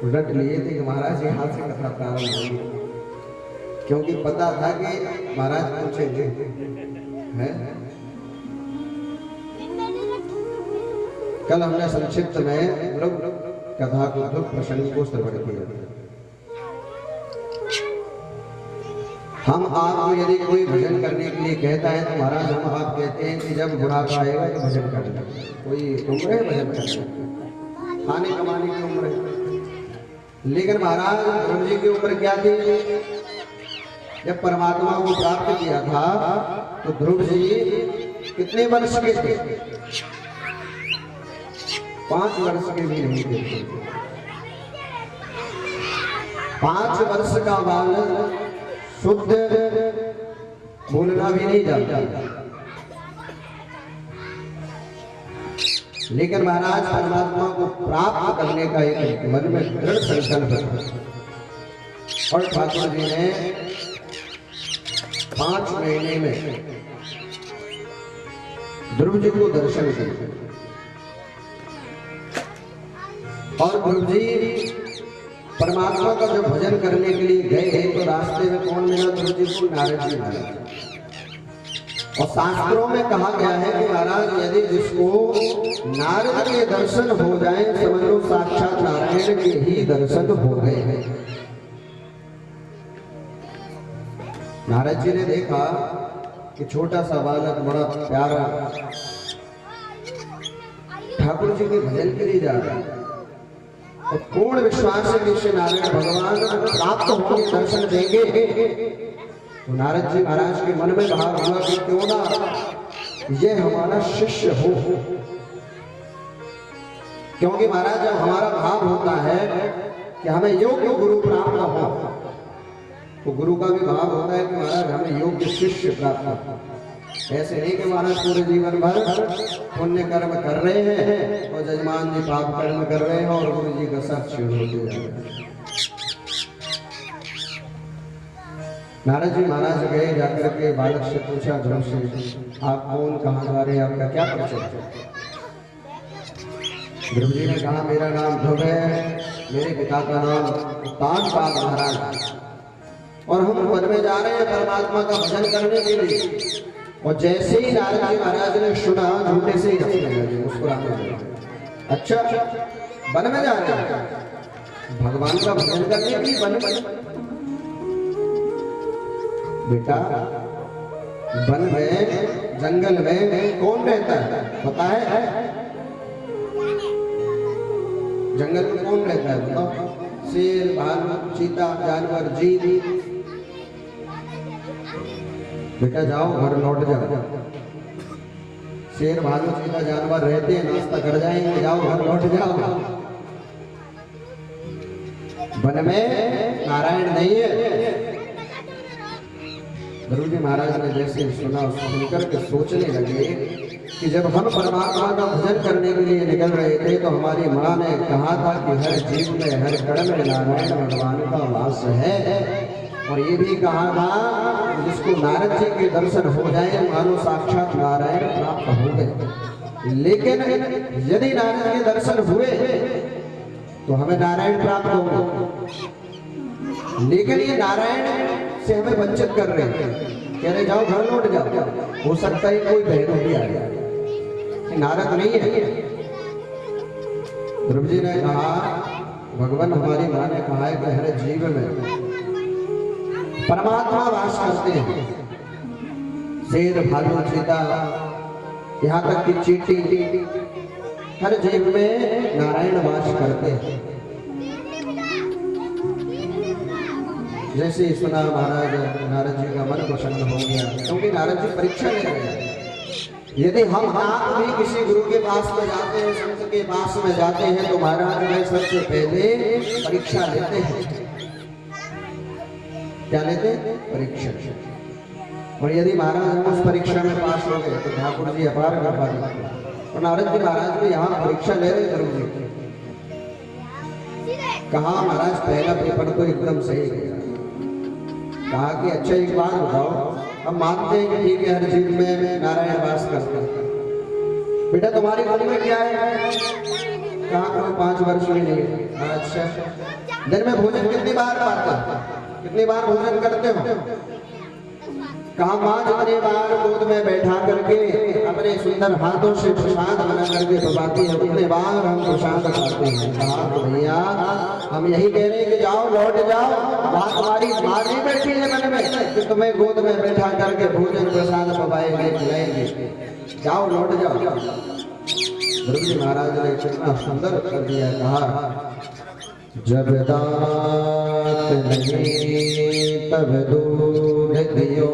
रट लिए थे कि महाराज यहाँ से कथा प्रारंभ होगी, क्योंकि पता था कि महाराज पूछेंगे हैं। कल हमने संक्षिप्त में कथा को ध्रुव प्रसंग को श्रवण किया। हम आपको यदि कोई भजन करने के लिए कहता है तो महाराज हम आप कहते हैं कि जब बुढ़ापा आएगा तो भजन करना। कोई उम्र है भजन करना, खाने कमाने की उम्र है। लेकिन महाराज ध्रुव जी की उम्र क्या थी? जब परमात्मा को प्राप्त किया था तो ध्रुव जी कितने वर्ष के थे? 5 वर्ष के भी नहीं थे। 5 वर्ष का बालक शुद्ध बोलना भी नहीं जानता, लेकिन महाराज परमात्मा को प्राप्त करने का एक मन में दृढ़ संकल्प था और ठाकुर जी ने 5 महीने में ध्रुव जी को दर्शन दिया। और ध्रुव जी परमात्मा का जब भजन करने के लिए गए तो रास्ते में कौन मिला ध्रुव जी को? नारद जी मिला। और शास्त्रों में कहा गया है कि महाराज यदि जिसको नारद के दर्शन हो जाए समझ लो साक्षात नारायण के ही दर्शन हो गए हैं। नारद जी ने देखा कि छोटा सा बालक बड़ा प्यारा ठाकुर जी के भजन के लिए जा रहा है, तो पूर्ण विश्वास से ऋषि नारायण भगवान प्राप्त होकर दर्शन देंगे। तो नारद जी महाराज के मन में भाव हुआ कि क्यों ना ये हमारा शिष्य हो, क्योंकि महाराज जब हमारा भाव होता है कि हमें योग्य गुरु प्राप्त हो तो गुरु का भी भाव होता है कि महाराज हमें योग्य शिष्य प्राप्त हो। ऐसे नहीं कि महाराज पूरे जीवन भर पुण्य कर्म कर रहे हैं और जजमान जी पाप कर्म कर रहे हैं और गुरु जी का सब क्षीण होते जा रहे हैं। नारद जी महाराज गए, जाकर के बालक से पूछा ध्रुव से, आप कौन, कहाँ जा रहे हैं, आपका क्या परिचय? ध्रुव जी ने कहा मेरा नाम ध्रुव है, मेरे पिता का नाम तानपाल महाराज, और हम वन में जा रहे हैं परमात्मा का भजन करने के लिए। और जैसे ही नारद जी महाराज ने सुना झूठे से ही हंसने लगे, मुस्कुराने लगे। अच्छा वन में जा रहे हैं भगवान का भजन करने के लिए? वन में बेटा, वन में जंगल में कौन रहता है पता है? जंगल में कौन रहता है बताओ? शेर, भालू, चीता, जानवर, जीव। बेटा जाओ घर लौट जाओ। शेर, भालू, चीता, जानवर रहते हैं, नाश्ता कर जाएंगे, जाओ घर लौट जाओ। वन में नारायण नहीं है। ध्रुव जी महाराज ने जैसे सुना सुनकर के सोचने लगे कि जब हम परमात्मा का भजन करने के लिए निकल रहे थे तो हमारी माँ ने कहा था कि हर जीव में हर कण में नारायण भगवान का वास है, और ये भी कहा था जिसको नारद जी के दर्शन हो जाए मानो साक्षात नारायण प्राप्त हो गए। लेकिन यदि नारद के दर्शन हुए तो हमें नारायण प्राप्त होगा, लेकिन ये नारायण से हमें वंचित कर रहे हैं, कह रहे जाओ घर लौट जाओ। हो सकता है कोई बहनों भी आ जाए, नारद नहीं है। ध्रुव जी ने कहा भगवान हमारी माँ ने कहा है कि हर जीव में परमात्मा वास करते हैं। शेर, भालू, चीता, यहाँ तक कि चींटी, हर जीव में नारायण वास करते हैं। जैसे सुना महाराज नारद जी का मन प्रसन्न हो गया, क्योंकि नारद जी परीक्षा ले रहे हैं। यदि हम आप भी किसी गुरु के पास में जाते हैं, संत के पास में जाते हैं तो महाराज में सबसे पहले परीक्षा लेते हैं। क्या लेते हैं? परीक्षा। और यदि महाराज हम उस परीक्षा में पास हो गए तो ठाकुर जी अपार कृपा करते हैं। और नारद जी महाराज भी यहाँ परीक्षा ले रहे ध्रुव जी। कहा महाराज पहला पेपर तो एकदम सही गया। कहा कि अच्छा एक बात बताओ, हम मानते हैं कि ठीक है हर जीव में नारायण वास करते हैं, बेटा तुम्हारी मन में क्या है? कहाँ करो 5 वर्ष में नहीं। अच्छा, दिन में भोजन कितनी बार करते, कितनी बार भोजन करते हो? कहा माँ जितने बार गोद में बैठा करके अपने सुंदर हाथों से प्रसाद बना करके दबाती है उतने बार हम प्रसाद खाते हैं। कहा तो भैया हम यही कह रहे हैं कि जाओ लौट जाओ, बात हमारी माँ नहीं बैठी है मन में कि तुम्हें गोद में बैठा करके भोजन प्रसाद पवाएंगे खिलाएंगे, जाओ लौट जाओ। ध्रुव जी महाराज ने कितना सुंदर कर दिया, कहा जब दांत नहीं तब दूध दियो,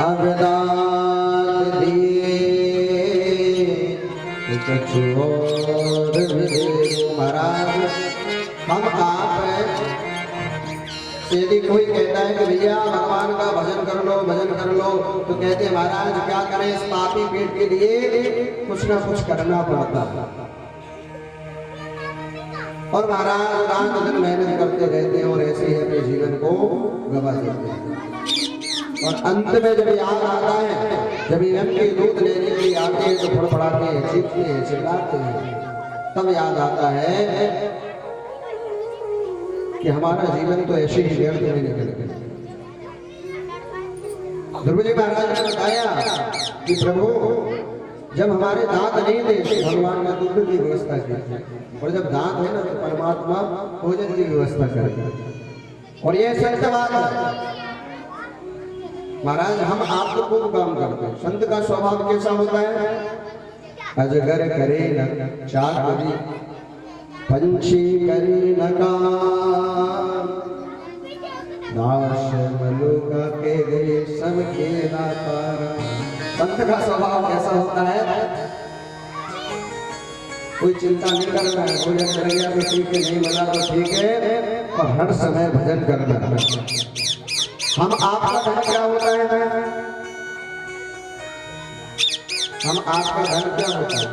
अब दांत दिए कुछ और भी। महाराज हम आप यदि कोई कहता है कि भैया भगवान का भजन कर लो भजन कर लो, तो कहते हैं महाराज क्या करें, इस पापी पेट के लिए कुछ ना कुछ करना पड़ता है। और महाराज रात दिन मेहनत करते रहते हैं और ऐसे ही अपने जीवन को गवा देते हैं। और अंत में जब याद आता है, जब यम के दूध लेने के लिए आते हैं तो फड़फड़ाते हैं, चीखते हैं, चिल्लाते हैं, तब याद आता है कि हमारा जीवन तो ऐसे ही व्यर्थ में निकल गया। ध्रुव जी महाराज ने बताया कि प्रभु जब हमारे दांत नहीं थे तो भगवान ने दूध की व्यवस्था की, और जब दांत है ना तो परमात्मा भोजन की व्यवस्था करेगा। और ये सत्य बात है महाराज, हम आपको खूब काम करते हैं। संत का स्वभाव कैसा होता है? अजगर करे न चाकरी, पंछी करे न काम, दास मलुका के गए सब खेला तारा। संत का स्वभाव कैसा होता है? कोई चिंता नहीं करना है, भोजन कर गया तो ठीक है, नहीं मिला तो ठीक है, और हर समय भजन करना है। हम आपका धन क्या होता है? हम आपका धन क्या होता है?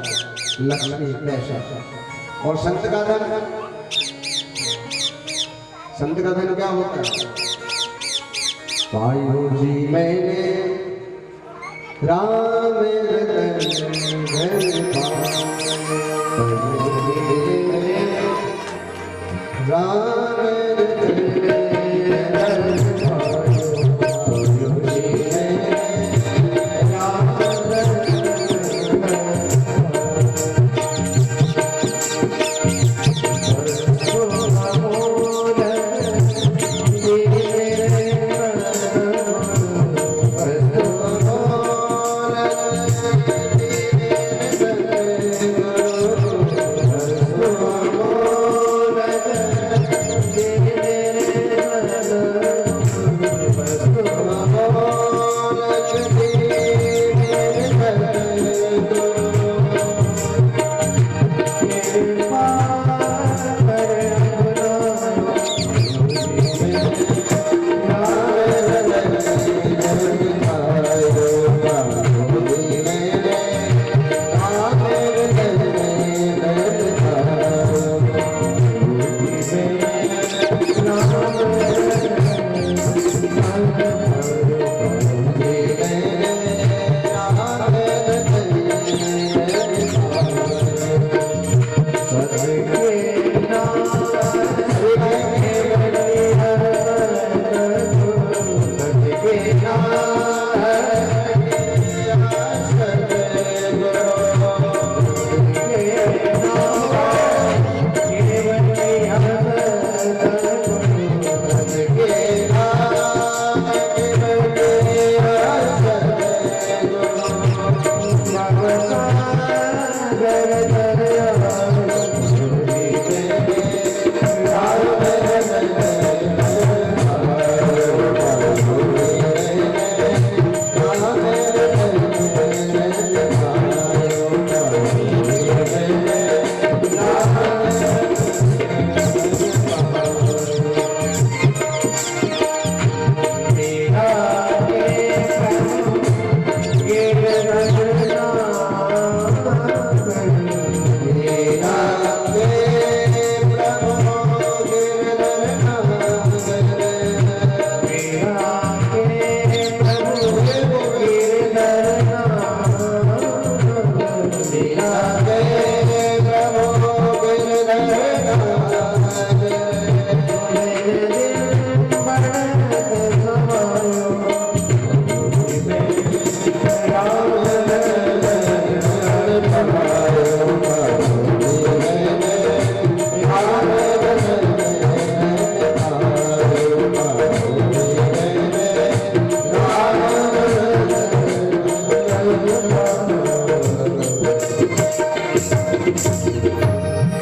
लक्ष्मी पैसा। और संत का धन, संत का धन क्या होता है? वायु जी मैंने राम रतन धन राम Yeah.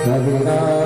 कविराज